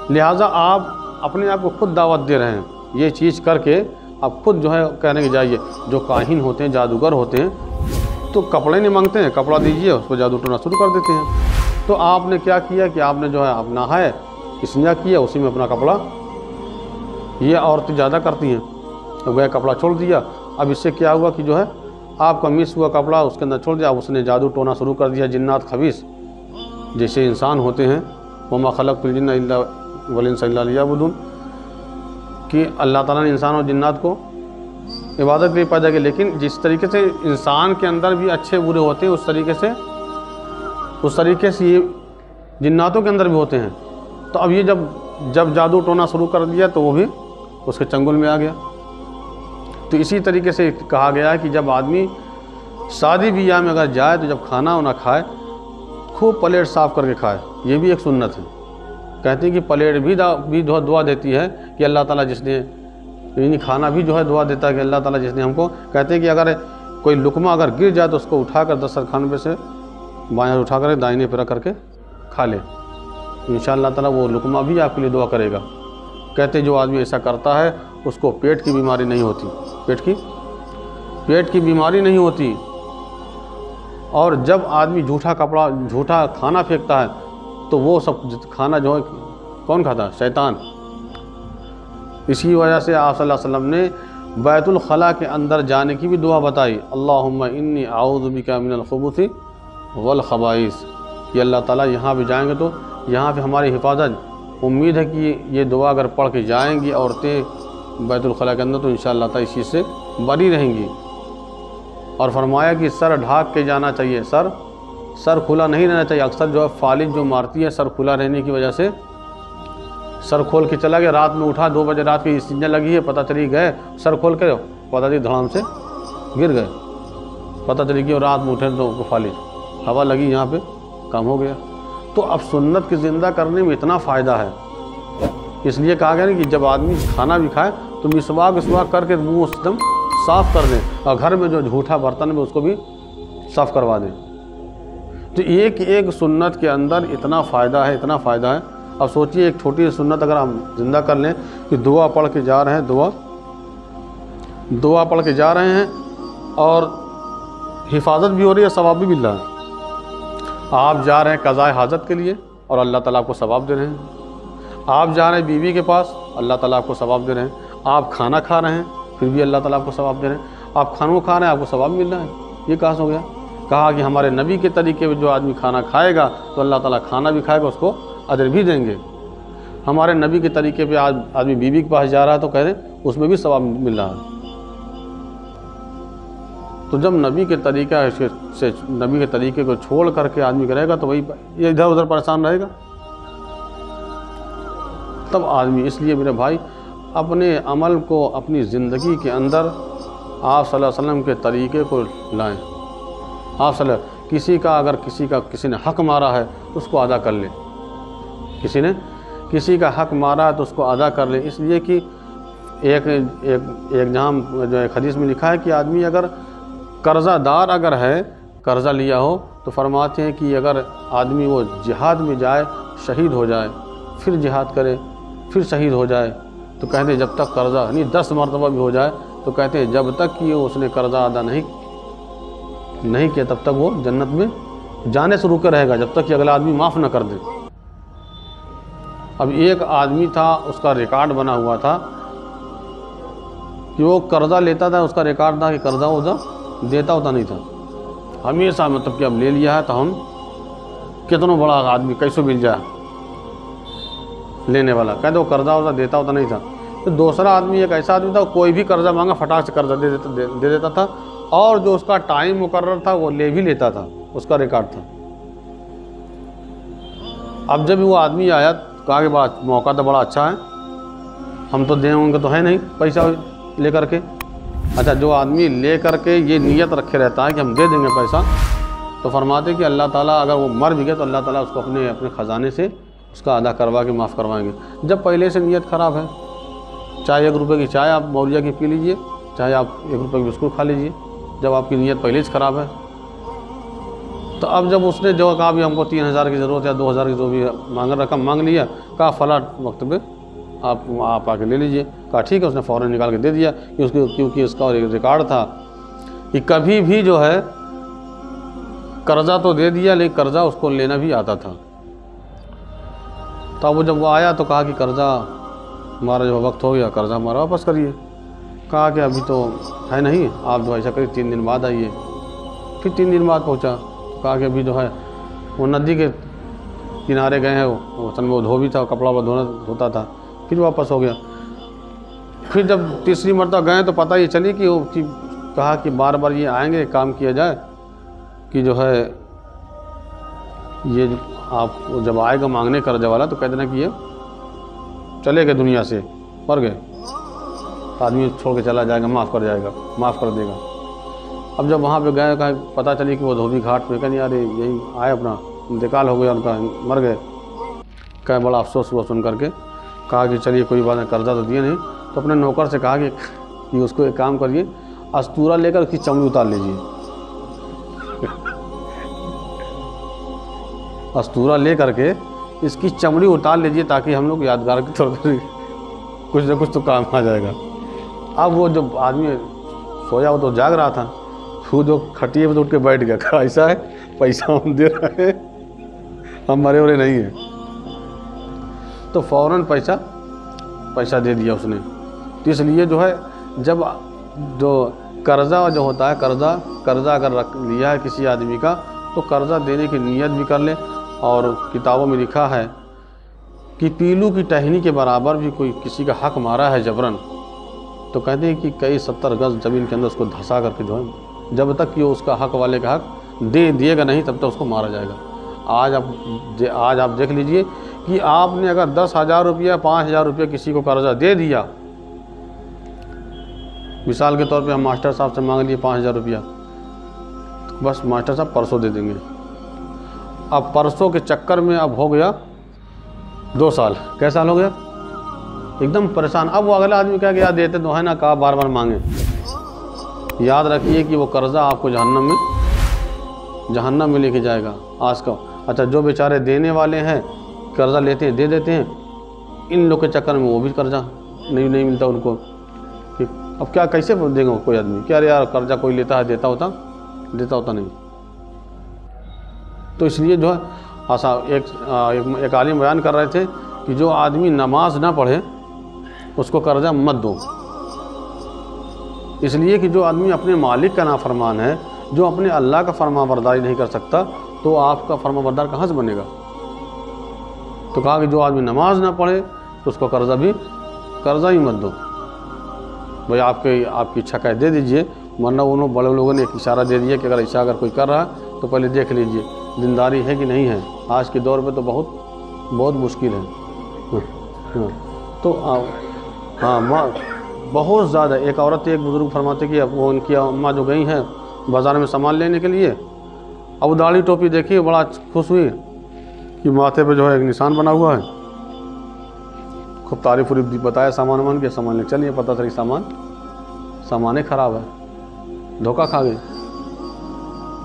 لہٰذا آپ اپنے آپ کو خود دعوت دے رہے ہیں, یہ چیز کر کے آپ خود جو ہے کہنے کے جائیے. جو کاہن ہوتے ہیں, جادوگر ہوتے ہیں, تو کپڑے نہیں مانگتے ہیں, کپڑا دیجئے, اس کو جادو ٹونا شروع کر دیتے ہیں. تو آپ نے کیا کیا کہ آپ نے جو ہے اب نہائے, استنجا کیا, اسی میں اپنا کپڑا, یہ عورتیں زیادہ کرتی ہیں, تو گیا کپڑا چھوڑ دیا. اب اس سے کیا ہوا کہ جو ہے آپ کا مس ہوا کپڑا اس کے اندر چھوڑ دیا, اس نے جادو ٹونا شروع کر دیا. جنات خبیث جیسے انسان ہوتے ہیں, وما خلقت الجن الا والانس الا لیعبدون, کہ اللہ تعالیٰ نے انسان اور جنات کو عبادت کے لیے پیدا کیا. لیکن جس طریقے سے انسان کے اندر بھی اچھے برے ہوتے ہیں, اس طریقے سے یہ جناتوں کے اندر بھی ہوتے ہیں. تو اب یہ جب جادو ٹونا شروع کر دیا تو وہ بھی اس کے چنگل میں آ گیا. تو اسی طریقے سے کہا گیا ہے کہ جب آدمی شادی بیاہ میں اگر جائے تو جب کھانا نہ کھائے, خوب پلیٹ صاف کر کے کھائے. یہ بھی ایک سنت ہے. کہتے ہیں کہ پلیٹ بھی دعا دیتی ہے کہ اللہ تعالیٰ جس نے, یعنی کھانا بھی جو ہے دعا دیتا ہے کہ اللہ تعالیٰ جس نے ہم کو, کہتے ہیں کہ اگر کوئی لقمہ اگر گر جائے تو اس کو اٹھا کر دسترخوان پہ سے بائیں اٹھا کر دائیں پہ رکھ کر کے کھا لے, انشاءاللہ تعالیٰ وہ لقمہ بھی آپ کے لیے دعا کرے گا. کہتے ہیں جو آدمی ایسا کرتا ہے اس کو پیٹ کی بیماری نہیں ہوتی, پیٹ کی بیماری نہیں ہوتی. اور جب آدمی جھوٹا کھانا پھینکتا ہے تو وہ سب کھانا جو ہے کون کھاتا ہے؟ شیطان. اسی وجہ سے آپ صلی اللہ علیہ وسلم نے بیت الخلاء کے اندر جانے کی بھی دعا بتائی, اللہم انی اعوذ بک من الخبث والخبائث, کہ اللہ تعالیٰ یہاں پہ جائیں گے تو یہاں پہ ہماری حفاظت. امید ہے کہ یہ دعا اگر پڑھ کے جائیں گی عورتیں بیت الخلاء کے اندر تو انشاءاللہ تعالیٰ اس چیز سے بری رہیں گی. اور فرمایا کہ سر ڈھانک کے جانا چاہیے, سر کھلا نہیں رہنا چاہیے. اکثر جو ہے فالج جو مارتی ہے سر کھلا رہنے کی وجہ سے, سر کھول کے چلا گیا, رات میں اٹھا 2 بجے رات کی استنجا لگی ہے, پتہ چلی گئے سر کھول کے, پتہ چلی دھڑام سے گر گئے, پتہ چلی کہ رات میں اٹھے تو فالج, ہوا لگی یہاں پہ, کام ہو گیا. تو اب سنت کی زندہ کرنے میں اتنا فائدہ ہے, اس لیے کہا گیا کہ جب آدمی کھانا بھی کھائے تو مسواک کر کے منہ اس دم صاف کر دیں, اور گھر میں جو جھوٹا برتن میں اس کو بھی صاف کروا دیں. تو ایک سنت کے اندر اتنا فائدہ ہے. اب سوچئے ایک چھوٹی سنت اگر ہم زندہ کر لیں کہ دعا پڑھ کے جا رہے ہیں, دعا پڑھ کے جا رہے ہیں اور حفاظت بھی ہو رہی ہے, ثواب بھی مل رہا ہے. آپ جا رہے ہیں قضاء حاجت کے لیے اور اللہ تعالیٰ آپ کو ثواب دے رہے ہیں. آپ جا رہے ہیں بیوی کے پاس, اللہ تعالیٰ آپ کو ثواب دے رہے ہیں. آپ کھانا کھا رہے ہیں پھر بھی اللہ تعالیٰ آپ کو ثواب دے رہے ہیں. آپ کھانا کھا رہے ہیں آپ کو ثواب مل رہا ہے. یہ کہاں سے ہو گیا؟ کہا کہ ہمارے نبی کے طریقے پہ جو آدمی کھانا کھائے گا تو اللہ تعالیٰ کھانا بھی کھائے گا, اس کو اجر بھی دیں گے. ہمارے نبی کے طریقے پہ آدمی بیوی کے پاس جا رہا ہے تو کہہ رہے ہیں اس میں بھی ثواب مل رہا ہے. تو جب نبی کے طریقے کو چھوڑ کر کے آدمی کرے گا تو وہی یہ ادھر ادھر پریشان رہے گا. تب آدمی, اس لیے میرے بھائی اپنے عمل کو اپنی زندگی کے اندر آپ صلی اللہ علیہ وسلم کے طریقے کو لائیں. آپ صلی اللہ کسی نے حق مارا ہے تو اس کو ادا کر لے, کسی کا حق مارا ہے تو اس کو ادا کر لے. اس لیے کہ ایک جہاں جو ایک حدیث میں لکھا ہے کہ آدمی اگر قرضہ دار اگر ہے, قرضہ لیا ہو, تو فرماتے ہیں کہ اگر آدمی وہ جہاد میں جائے, شہید ہو جائے, پھر جہاد کرے, پھر شہید ہو جائے, تو کہتے ہیں جب تک قرضہ یعنی 10 مرتبہ بھی ہو جائے تو کہتے ہیں جب تک کہ اس نے قرضہ ادا نہیں کیا تب تک وہ جنت میں جانے سے رکے رہے گا, جب تک کہ اگلا آدمی معاف نہ کر دے. اب ایک آدمی تھا, اس کا ریکارڈ بنا ہوا تھا کہ وہ قرضہ لیتا تھا, اس کا ریکارڈ تھا کہ قرضہ وضہ دیتا ہوتا نہیں تھا ہمیشہ. مطلب کہ اب لے لیا ہے تو ہم کتنا بڑا آدمی کیسے مل جائے لینے والا, کہتے وہ قرضہ وضہ دیتا ہوتا نہیں تھا. تو دوسرا آدمی ایک ایسا آدمی تھا, کوئی بھی قرضہ مانگا فٹاک سے قرضہ دے دیتا تھا, اور جو اس کا ٹائم مقرر تھا وہ لے بھی لیتا تھا, اس کا ریکارڈ تھا. اب جب وہ آدمی آیا کہا کہ بڑا موقع تو بڑا اچھا ہے, ہم تو دیں گے تو ہے نہیں پیسہ لے کر کے, اچھا جو آدمی لے کر کے یہ نیت رکھے رہتا ہے کہ ہم دے دیں گے پیسہ، تو فرماتے کہ اللہ تعالیٰ اگر وہ مر بھی گیا تو اللہ تعالیٰ اس کو اپنے خزانے سے اس کا ادا کروا کے معاف کروائیں گے۔ جب پہلے سے نیت خراب ہے، چاہے 1 روپے کی چائے آپ مولیا کی پی لیجئے، چاہے آپ 1 روپے کی بسکٹ کھا لیجئے، جب آپ کی نیت پہلے سے خراب ہے، تو اب جب اس نے جو کہا بھی ہم کو 3000 کی ضرورت ہے، 2000 کی جو بھی رقم مانگ لیا، کہا فلاں وقت پہ آپ آ کے لے لیجئے، کہا ٹھیک ہے، اس نے فوراً نکال کے دے دیا، کیونکہ اس کا ایک ریکارڈ تھا کہ کبھی بھی جو ہے قرضہ تو دے دیا لیکن قرضہ اس کو لینا بھی آتا تھا۔ تو وہ جب وہ آیا تو کہا کہ قرضہ ہمارا جو وقت ہو گیا، قرضہ ہمارا واپس کریے۔ کہا کہ ابھی تو ہے نہیں، آپ جو ایسا کریے 3 دن بعد آئیے۔ پھر 3 دن بعد پہنچا، کہا کہ ابھی جو ہے وہ ندی کے کنارے گئے ہیں، وہ اصل میں وہ دھو بھی تھا، کپڑا دھوتا تھا، پھر واپس ہو گیا۔ پھر جب تیسری مرتبہ گئے تو پتہ یہ چلی کہ وہ کہا کہ بار بار یہ آئیں گے، کام کیا جائے کہ جو ہے یہ آپ جب آئے گا مانگنے قرضے والا تو کہہ دینا کہ یہ چلے گئے دنیا سے، مر گئے، آدمی چھوڑ کے چلا جائے گا، معاف کر جائے گا، معاف کر دے گا۔ اب جب وہاں پہ گئے، کہا پتہ چلی کہ وہ دھوبی گھاٹ پہ، کہا یار یہی آئے، اپنا انتقال ہو گیا ان کا، مر گئے۔ کہا بڑا افسوس ہوا سن کر کے، کہا کہ چلیے کوئی بات نہیں، قرضہ تو دیا نہیں، تو اپنے نوکر سے کہا کہ اس کو ایک کام کریے، استورا لے کر اس کی چمڑی اتار لیجیے، استورا لے کر کے اس کی چمڑی اتار لیجیے تاکہ ہم لوگ یادگار کے طور پر کچھ نہ کچھ تو کام آ جائے گا۔ اب وہ جب آدمی سویا وہ تو جاگ رہا تھا، وہ جو کھٹیے پہ تو اٹھ کے بیٹھ گیا، کہا ایسا ہے پیسہ ہم دے رہے ہیں، ہم مرے ورے نہیں ہیں۔ تو فوراً پیسہ دے دیا اس نے۔ تو اس لیے جو ہے جب جو قرضہ جو ہوتا ہے، قرضہ اگر رکھ لیا ہے کسی آدمی کا تو قرضہ دینے کی نیت بھی کر لے۔ اور کتابوں میں لکھا ہے کہ پیلو کی ٹہنی کے برابر بھی کوئی کسی کا حق مارا ہے جبراً، تو کہتے ہیں کہ کئی 70 گز زمین کے اندر اس کو دھسا کر کے جو ہے جب تک کہ اس کا حق والے کا حق دیے گا نہیں تب تک اس کو مارا جائے گا۔ آج آپ دیکھ لیجئے کہ آپ نے اگر 10,000 روپیہ 5,000 روپیہ کسی کو قرضہ دے دیا، مثال کے طور پہ ہم ماسٹر صاحب سے مانگ لیے 5,000 روپیہ، بس ماسٹر صاحب پرسوں دے دیں گے۔ اب پرسوں کے چکر میں اب ہو گیا 2 سال، کیسا سال ہو گیا؟ ایک دم پریشان۔ اب وہ اگلا آدمی کہا کہ یار دیتے تو ہے نا، کہا بار بار مانگیں۔ یاد رکھیے کہ وہ قرضہ آپ کو جہنم میں لے کے جائے گا آج کا۔ اچھا جو بیچارے دینے والے ہیں، قرضہ لیتے ہیں، دے دیتے ہیں، ان لوگ کے چکر میں وہ بھی قرضہ نہیں ملتا ان کو۔ اب کیا کیسے دے گا کوئی آدمی؟ کیا یار قرضہ کوئی لیتا ہے دیتا ہوتا نہیں۔ تو اس لیے جو ہے ایک عالم بیان کر رہے تھے کہ جو آدمی نماز نہ پڑھے اس کو قرضہ مت دو، اس لیے کہ جو آدمی اپنے مالک کا نافرمان ہے، جو اپنے اللہ کا فرما برداری نہیں کر سکتا، تو آپ کا فرما بردار کہاں سے بنے گا؟ تو کہا کہ جو آدمی نماز نہ پڑھے تو اس کو قرضہ ہی مت دو۔ بھائی آپ کی اچھا کہ دے دیجئے، ورنہ انہوں بڑے لوگوں نے ایک اشارہ دے دیا کہ اگر ایسا اگر کوئی کر رہا ہے تو پہلے دیکھ لیجئے دینداری ہے کہ نہیں ہے۔ آج کے دور پہ تو بہت مشکل ہے۔ تو ہاں بہت زیادہ۔ ایک عورت ایک بزرگ فرماتے کہ وہ ان کی اماں جو گئی ہیں بازار میں سامان لینے کے لیے، اب وہ داڑھی ٹوپی دیکھی، بڑا خوش ہوئی کہ ماتھے پہ جو ہے ایک نشان بنا ہوا ہے، خوب تعریف بتایا سامان کے، سامان لے چلیے، پتہ چلی سامان خراب ہے، دھوکہ کھا گئے۔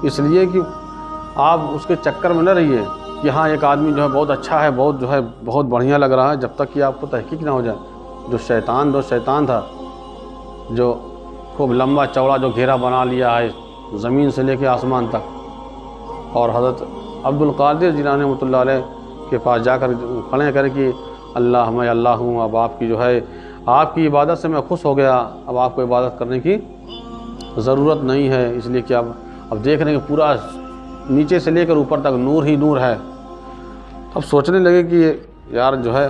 اس لیے کہ آپ اس کے چکر میں نہ رہیے کہ ہاں ایک آدمی جو ہے بہت اچھا ہے، بہت بڑھیا لگ رہا ہے، جب تک کہ آپ کو تحقیق نہ ہو جائے۔ جو شیطان تھا، جو خوب لمبا چوڑا جو گھیرا بنا لیا ہے زمین سے لے کے آسمان تک، اور حضرت عبد القادر جیلانی رحمۃ اللہ علیہ کے پاس جا کر کھڑے کریں کہ اللہ میں اللہ ہوں، اب آپ کی جو ہے آپ کی عبادت سے میں خوش ہو گیا، اب آپ کو عبادت کرنے کی ضرورت نہیں ہے، اس لیے کہ اب دیکھ رہے ہیں کہ پورا نیچے سے لے کر اوپر تک نور ہی نور ہے۔ اب سوچنے لگے کہ یار جو ہے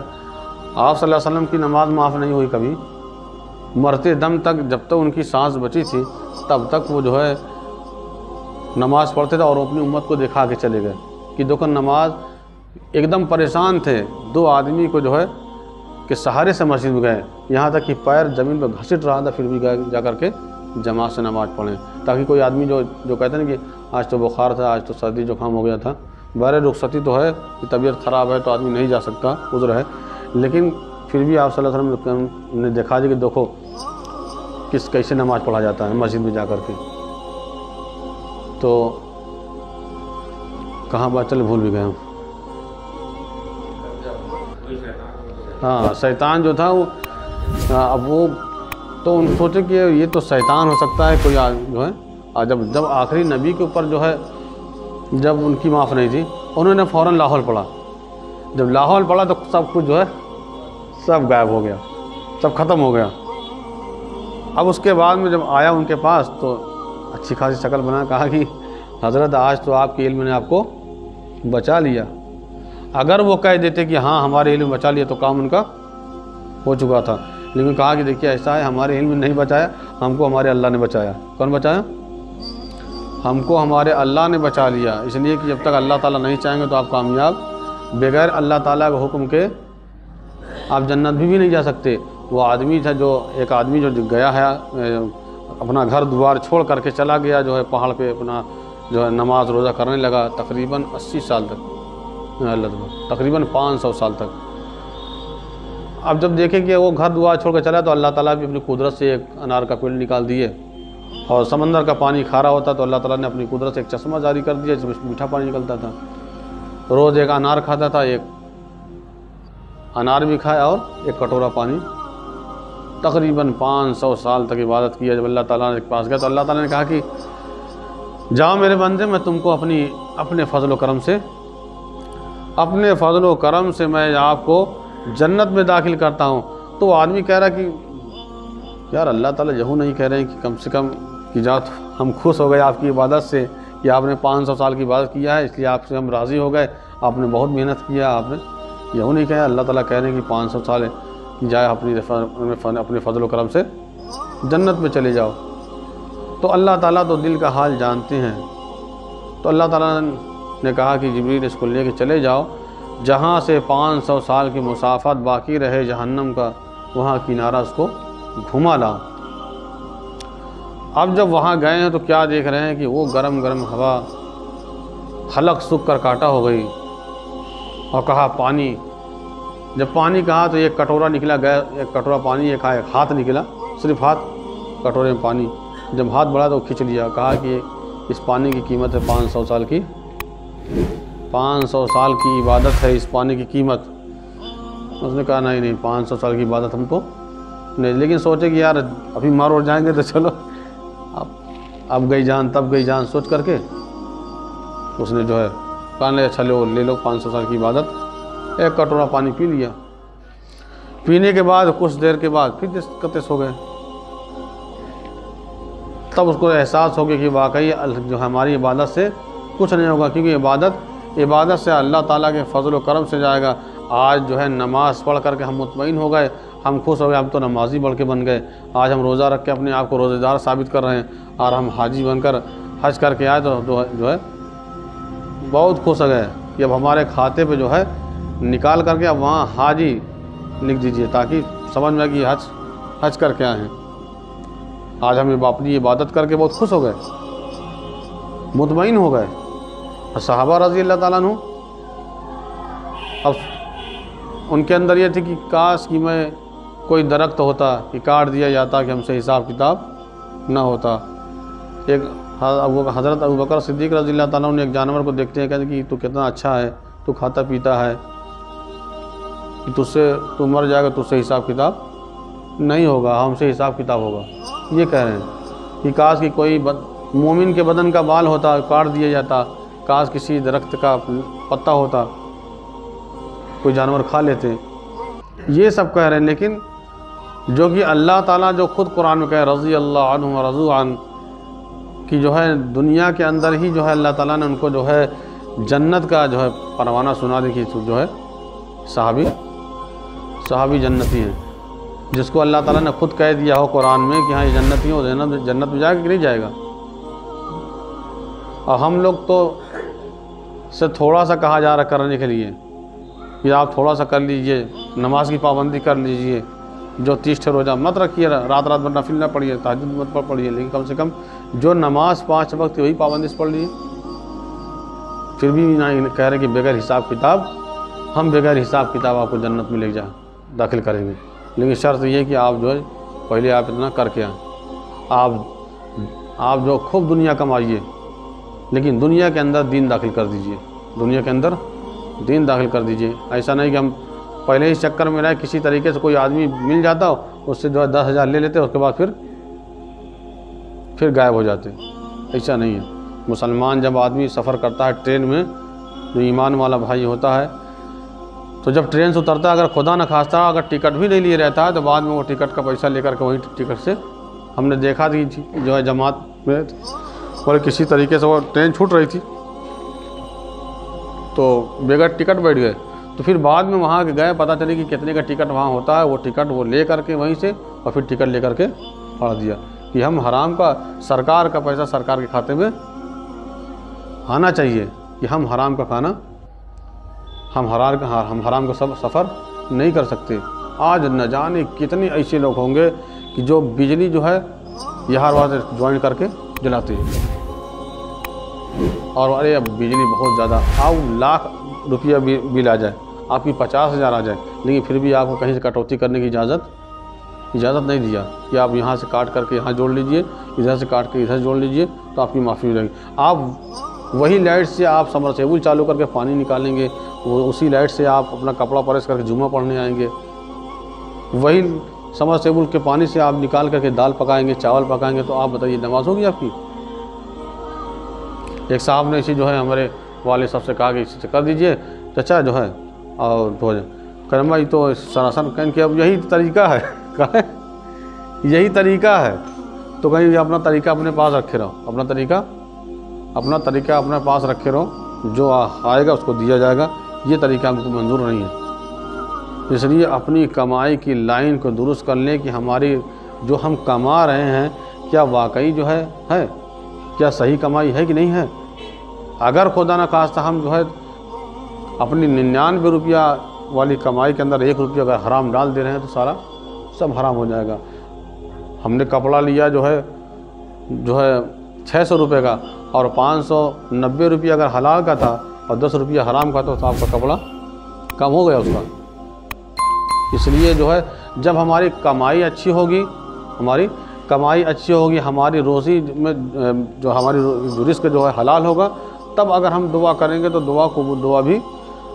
آپ صلی اللہ علیہ وسلم کی نماز معاف نہیں ہوئی کبھی، مرتے دم تک جب تک ان کی سانس بچی تھی تب تک وہ جو ہے نماز پڑھتے تھے، اور اپنی امت کو دکھا کے چلے گئے کہ دیکھو نماز۔ ایک دم پریشان تھے، 2 آدمی کو جو ہے کہ سہارے سے مسجد میں گئے، یہاں تک کہ پیر زمین پہ گھسٹ رہا تھا، پھر بھی جا کر کے جماعت سے نماز پڑھیں، تاکہ کوئی آدمی جو کہتے ہیں نا کہ آج تو بخار تھا، آج تو سردی زکام ہو گیا تھا، بہرحال رخصتی تو ہے کہ طبیعت خراب ہے تو آدمی نہیں جا سکتا، عذر ہے، لیکن پھر بھی آپ صلی اللہ علیہ وسلم نے دکھا دیا کہ دیکھو کیسے نماز پڑھا جاتا ہے مسجد میں جا کر کے۔ تو کہاں بات چلے بھول بھی گئے ہم۔ ہاں شیطان جو تھا وہ اب وہ تو ان سوچے کہ یہ تو شیطان ہو سکتا ہے کوئی جو ہے، جب آخری نبی کے اوپر جو ہے جب ان کی معاف نہیں تھی انہوں نے فوراً لاہور پڑھا، جب لاہور پڑھا تو سب کچھ جو ہے سب غائب ہو گیا، سب ختم ہو گیا۔ اب اس کے بعد میں جب آیا ان کے پاس تو اچھی خاصی شکل بنا، کہا کہ حضرت آج تو آپ کے علم نے آپ کو بچا لیا، اگر وہ کہہ دیتے کہ ہاں ہمارے علم بچا لیا تو کام ان کا ہو چکا تھا، لیکن کہا کہ دیکھیے ایسا ہے ہمارے علم نے نہیں بچایا، ہم کو ہمارے اللہ نے بچایا۔ کون بچایا؟ ہم کو ہمارے اللہ نے بچا لیا، اس لیے کہ جب تک اللہ تعالیٰ نہیں چاہیں گے تو آپ کامیاب، بغیر اللہ تعالیٰ کے حکم کے آپ جنت بھی نہیں جا سکتے۔ وہ آدمی تھا جو ایک آدمی جو گیا ہے اپنا گھر دوار چھوڑ کر کے چلا گیا جو ہے پہاڑ پہ اپنا جو ہے نماز روزہ کرنے لگا تقریباً 80 سال تک، تقریباً 500 سال تک۔ اب جب دیکھیں کہ وہ گھر دوار چھوڑ کے چلا تو اللہ تعالیٰ بھی اپنی قدرت سے ایک انار کا پیڑ نکال دیے، اور سمندر کا پانی کھارا ہوتا تو اللہ تعالیٰ نے اپنی قدرت سے ایک چشمہ جاری کر دیا جس میں میٹھا پانی نکلتا تھا۔ روز ایک انار کھاتا تھا، ایک انار بھی کھایا اور ایک کٹورا پانی، تقریباً 500 سال تک عبادت کیا۔ جب اللہ تعالیٰ کے پاس گیا تو اللہ تعالیٰ نے کہا کہ جاؤ میرے بندے، میں تم کو اپنے فضل و کرم سے میں آپ کو جنت میں داخل کرتا ہوں۔ تو وہ آدمی کہہ رہا کہ یار اللہ تعالیٰ یہوں نہیں کہہ رہے ہیں کہ کم سے کم کہ جاؤ، ہم خوش ہو گئے آپ کی عبادت سے کہ آپ نے 500 سال کی عبادت کیا ہے، اس لیے آپ سے ہم راضی ہو گئے، آپ نے بہت محنت کیا، آپ نے یہوں نہیں کہا۔ اللہ تعالیٰ کہہ رہے ہیں کہ 500 سال جائے اپنے فضل و کرم سے جنت میں چلے جاؤ۔ تو اللہ تعالیٰ تو دل کا حال جانتے ہیں، تو اللہ تعالیٰ نے کہا کہ جبریل اس کو لے کے چلے جاؤ، جہاں سے 500 سال کی مسافت باقی رہے جہنم کا، وہاں کنارہ اس کو گھما لاؤ۔ اب جب وہاں گئے ہیں تو کیا دیکھ رہے ہیں کہ وہ گرم گرم ہوا حلق سوکھ کر کاٹا ہو گئی، اور کہا پانی۔ جب پانی کہا تو ایک کٹورا نکلا، گیا ایک کٹورا پانی، ایک ہاتھ نکلا، صرف ہاتھ کٹورے میں پانی۔ جب ہاتھ بڑھا تو کھینچ لیا، کہا کہ اس پانی کی قیمت ہے 500 سال کی، 500 سال کی عبادت ہے اس پانی کی قیمت۔ اس نے کہا نہیں 500 سال کی عبادت ہم کو نہیں، لیکن سوچے کہ یار ابھی مار اور جائیں گے تو چلو اب گئی جان تب گئی جان، سوچ کر کے اس نے جو ہے کہا اچھا لے لو 500 سال کی عبادت، ایک کٹورا پانی پی لیا۔ پینے کے بعد کچھ دیر کے بعد پھر دستکش ہو گئے، تب اس کو احساس ہو گیا کہ واقعی جو ہماری عبادت سے کچھ نہیں ہوگا، کیونکہ عبادت سے اللہ تعالیٰ کے فضل و کرم سے جائے گا۔ آج جو ہے نماز پڑھ کر کے ہم مطمئن ہو گئے، ہم خوش ہو گئے، ہم تو نمازی بڑھ کے بن گئے، آج ہم روزہ رکھ کے اپنے آپ کو روزہ دار ثابت کر رہے ہیں، اور ہم حاجی بن کر حج کر کے آئے تو جو ہے بہت خوش ہو گئے کہ اب ہمارے کھاتے پہ جو ہے نکال کر کے اب وہاں حاجی لکھ دیجئے، تاکہ سمجھ میں کہ حج کر کے آئے ہیں۔ آج ہم اپنی عبادت کر کے بہت خوش ہو گئے، مطمئن ہو گئے۔ صحابہ رضی اللہ تعالیٰ عنہ اب ان کے اندر یہ تھی کہ کاش کہ میں کوئی درخت ہوتا کہ کاٹ دیا جاتا کہ ہم سے حساب کتاب نہ ہوتا۔ ایک حضرت ابوبکر صدیق رضی اللہ تعالیٰ نے ایک جانور کو دیکھتے ہیں، کہتے ہیں کہ تو کتنا اچھا ہے، تو کھاتا پیتا ہے، کہ تو مر جائے گا، تجھ سے حساب کتاب نہیں ہوگا، ہم سے حساب کتاب ہوگا۔ یہ کہہ رہے ہیں کہ کاش کہ کوئی مومن کے بدن کا بال ہوتا کاٹ دیا جاتا، کاش کسی درخت کا پتا ہوتا کوئی جانور کھا لیتے، یہ سب کہہ رہے ہیں۔ لیکن جو کہ اللہ تعالیٰ جو خود قرآن میں کہہ رضی اللہ عنہ ورضوا عنہ، کہ جو ہے دنیا کے اندر ہی جو ہے اللہ تعالیٰ نے ان کو جو ہے جنت کا جو ہے پروانہ سنا دی کہ جو ہے صحابی جنتی ہیں، جس کو اللہ تعالیٰ نے خود کہہ دیا ہو قرآن میں کہ ہاں یہ جنتی ہو، جنت میں جائے گا کہ نہیں جائے گا۔ اور ہم لوگ تو سے تھوڑا سا کہا جا رہا کرنے کے لیے کہ آپ تھوڑا سا کر لیجئے، نماز کی پابندی کر لیجئے، جو 30 روزہ مت رکھیے، رات رات بھر نفل نہ پڑھیے، تہجد مت پڑھیے، لیکن کم سے کم جو نماز 5 وقت وہی پابندی سے پڑھ لیجیے۔ پھر بھی نہ کہہ رہے کہ بغیر حساب کتاب، ہم بغیر حساب کتاب آپ کو جنت میں لے جا داخل کریں گے، لیکن شرط یہ کہ آپ جو ہے پہلے آپ اتنا کر کے آئیں۔ آپ جو خوب دنیا کمائیے، لیکن دنیا کے اندر دین داخل کر دیجئے، دنیا کے اندر دین داخل کر دیجئے۔ ایسا نہیں کہ ہم پہلے ہی چکر میں رہے، کسی طریقے سے کوئی آدمی مل جاتا اس سے جو ہے 10,000 لے لیتے، اس کے بعد پھر غائب ہو جاتے۔ ایسا نہیں ہے۔ مسلمان جب آدمی سفر کرتا ہے ٹرین میں، جو ایمان والا بھائی ہوتا ہے، تو جب ٹرین سے اترتا ہے، اگر خدا نہ خواستہ اگر ٹکٹ بھی نہیں لیے رہتا ہے، تو بعد میں وہ ٹکٹ کا پیسہ لے کر کے وہی ٹکٹ سے ہم نے دیکھا تھی جو ہے جماعت میں، اور کسی طریقے سے وہ ٹرین چھوٹ رہی تھی تو بغیر ٹکٹ بیٹھ گئے، تو پھر بعد میں وہاں گئے، پتہ چلی کہ کتنے کا ٹکٹ وہاں ہوتا ہے، وہ ٹکٹ وہ لے کر کے وہیں سے، اور پھر ٹکٹ لے کر کے پڑ دیا کہ ہم حرام کا، سرکار کا پیسہ سرکار کے کھاتے میں آنا چاہیے، کہ ہم حرام کا کھانا، ہم حرام کا سفر نہیں کر سکتے۔ آج نہ جانے کتنے ایسے لوگ ہوں گے کہ جو بجلی جو ہے یہاں وہاں جوائن کر کے جلاتے ہیں، اور ارے اب بجلی بہت زیادہ، آپ لاکھ روپیہ بل آ جائے، آپ کی 50,000 آ جائے، لیکن پھر بھی آپ کو کہیں سے کٹوتی کرنے کی اجازت نہیں دیا کہ آپ یہاں سے کاٹ کر کے یہاں جوڑ لیجئے، ادھر سے کاٹ کے ادھر جوڑ لیجئے، تو آپ کی معافی ہو جائے گی۔ آپ وہی لائٹ سے آپ سمرسیبل چالو کر کے پانی نکالیں گے، اسی لائٹ سے آپ اپنا کپڑا پریس کر کے جمعہ پڑھنے آئیں گے، وہی سمرسیبل کے پانی سے آپ نکال کر کے دال پکائیں گے، چاول پکائیں گے، تو آپ بتائیے نماز ہوگی آپ کی؟ ایک صاحب نے اسی جو ہے ہمارے والد صاحب سے کہا کہ اسی سے کر دیجئے چچا جو ہے، اور تو کرم بھائی تو سراسر کہیں کہ اب یہی طریقہ ہے، یہی طریقہ ہے، تو کہیں اپنا طریقہ اپنے پاس رکھے رہو، اپنا طریقہ اپنے پاس رکھے رہو، جو آئے گا اس کو دیا جائے گا، یہ طریقہ ہم کو منظور نہیں ہے۔ اس لیے اپنی کمائی کی لائن کو درست کر لیں کہ ہماری جو ہم کما رہے ہیں کیا واقعی جو ہے کیا صحیح کمائی ہے کہ نہیں ہے۔ اگر خدا نہ خواستہ ہم جو ہے اپنی 99 روپیہ والی کمائی کے اندر 1 روپیہ اگر حرام ڈال دے رہے ہیں تو سارا سب حرام ہو جائے گا۔ ہم نے کپڑا لیا جو ہے 600 روپے کا، اور 590 روپیہ اگر حلال کا تھا اور 10 روپیہ حرام کا، تو آپ کا کپڑا کم ہو گیا اس کا۔ اس لیے جو ہے جب ہماری کمائی اچھی ہوگی، ہماری روزی میں جو ہماری رزق جو ہے حلال ہوگا، تب اگر ہم دعا کریں گے تو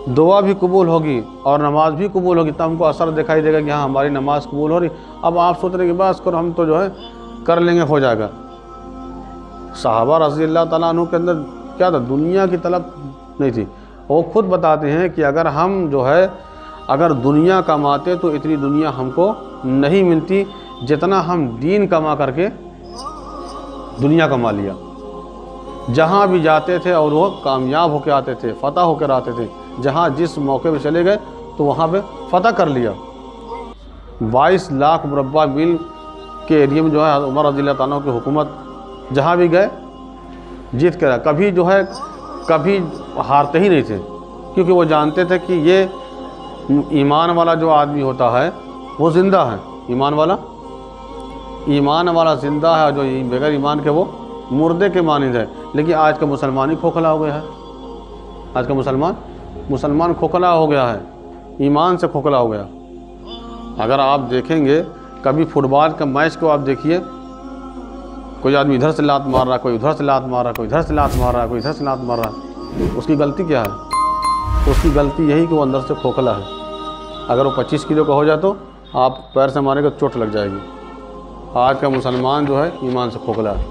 دعا بھی قبول ہوگی، اور نماز بھی قبول ہوگی، تب ہم کو اثر دکھائی دے گا کہ ہاں ہماری نماز قبول ہو رہی۔ اب آپ سوچ رہے ہیں کہ بس کرو، ہم تو جو ہے کر لیں گے، ہو جائے گا۔ صحابہ رضی اللہ تعالیٰ عنہ کے اندر کیا تھا؟ دنیا کی طلب نہیں تھی۔ وہ خود بتاتے ہیں کہ اگر دنیا کماتے تو اتنی دنیا ہم کو نہیں ملتی جتنا ہم دین کما کر کے دنیا کما لیا۔ جہاں بھی جاتے تھے اور وہ کامیاب ہو کے آتے تھے، فتح ہو کر آتے تھے، جہاں جس موقع پہ چلے گئے تو وہاں پہ فتح کر لیا۔ 22 لاکھ مربع میل کے ایریے میں جو ہے عمر رضی اللہ تعالیٰ کی حکومت، جہاں بھی گئے جیت کے رہا۔ کبھی ہارتے ہی نہیں تھے، کیونکہ وہ جانتے تھے کہ یہ ایمان والا جو آدمی ہوتا ہے وہ زندہ ہے، ایمان والا زندہ ہے، اور جو بغیر ایمان کے وہ مردے کے مانند ہے۔ لیکن آج کا مسلمان ہی کھوکھلا ہو گیا ہے، آج کا مسلمان کھوکھلا ہو گیا ہے، ایمان سے کھوکھلا ہو گیا۔ اگر آپ دیکھیں گے کبھی فٹ بال کا میچ کو آپ دیکھیے، کوئی آدمی ادھر سے لات مار رہا ہے، کوئی ادھر سے لات مار رہا ہے، کوئی ادھر سے لات مار رہا ہے، کوئی ادھر سے لات مار رہا ہے، اس کی غلطی کیا ہے؟ اس کی غلطی یہی کہ وہ اندر سے کھوکھلا ہے۔ اگر وہ 25 کلو کا ہو جائے تو آپ پیر سے مارے گا چوٹ لگ جائے گی۔ آج کا مسلمان جو ہے ایمان سے کھوکھلا ہے۔